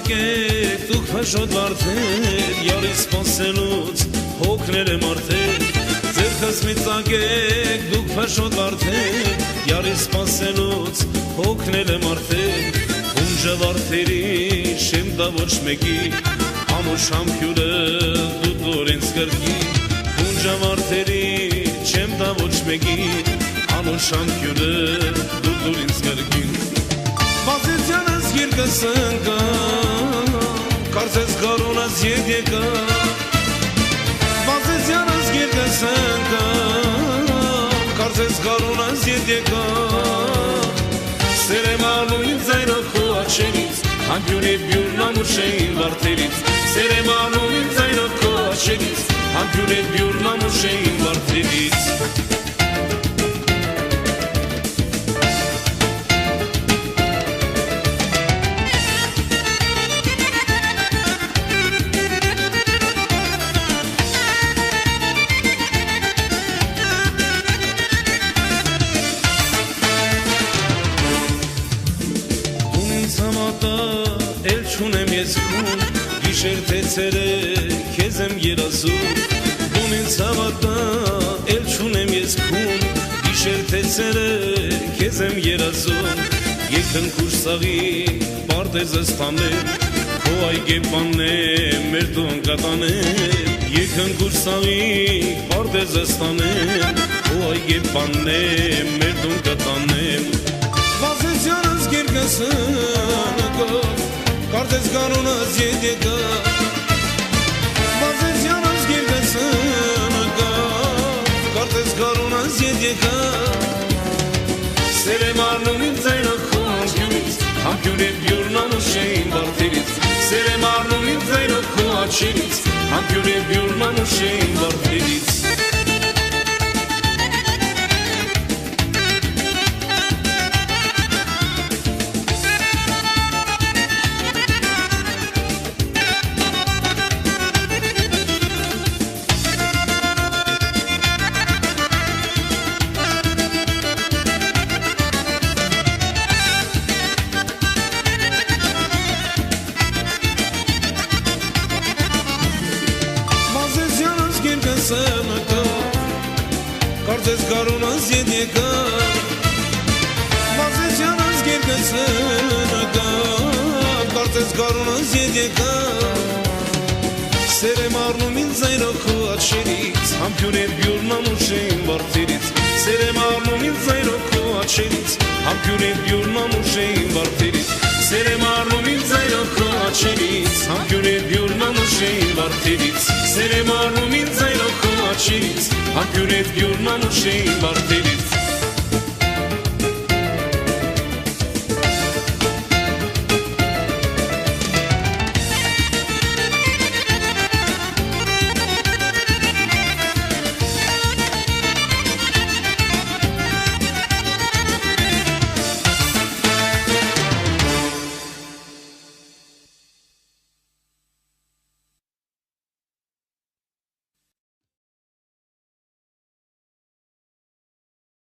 ծագեք դուք փաշոտ վարդեր, Յարի սպասելուց հոգնել եմ արդեն, ձերքս մի ծագեք դուք փաշոտ վարդեր, Յարի սպասելուց հոգնել եմ արդեն, Հունջը վարդերի շեմ դա ոչ մեկի, ամուր շամփյուրը դու դուր ինձ կրկի, Հունջը վարդերի չեմ դա ոչ մեկի, ամուր շամփյուրը դու դուր ինձ կրկի, Բազեցյանս երկս ընկա, կարծես կարոնաս ետ եկա, Բազեցյանս երկս ընկա, կարծես կարոնաս ետ եկա, Սեր եմ անում ինձ այնով խո աչերից, Համպյուրի բյուրն ամուր շեին վարդերից, Սեր եմ անում ինձ այնով խո աչերից, Համպյուրի բյուրն ամուր շեին վարդերից, Էլ չունեմ ես քուն, գիշեր թե ցերեկ, քեզ եմ երազում, Դուն ինձ հավատա, էլ չունեմ ես քուն, գիշեր թե ցերեկ, քեզ եմ երազում, Եկն քուրսաղի, պարտեզս տանեմ, Քո այգեպանեմ, մեր տուն կտանեմ, Եկն քուրսաղի, պարտեզս տանեմ, Քո այգեպանեմ, մեր տուն կտանեմ, Բազեցյանս գերգս Կարծես կանոնաս ետ եկա, Բազեցյանս գերգս Կարծես կանոնաս ետ եկա, Սեր եմ արնում ինձ այնով խո համպյուրից, Համպյուրի բյուրն ամուր շեին վարդերից, Սեր եմ արնում ինձ այնով խո աչերից, Համպյուրի բյուրն ամուր շեին վարդերից, Կարծես կարոնաս ետ եկա, Բազեցյանս գերգս ընկա, Կարծես կարոնաս ետ եկա, Սեր եմ արնում ինձ այնով խո աչերից, Համպյուրի բյուրն ամուր շեին վարդերից, Սեր եմ արնում ինձ այնով խո աչերից, Համպյուրի բյուրն ամուր շեին վարդերից, Սեր եմ արնում ինձ այնով խո աչերից, Համպյուրի բյուրն ամուր շեին վարդերից, Սեր եմ արնում ինձ այնով խո աչերից, Համպյուրի բյուրն ամուր շեին վարդերից,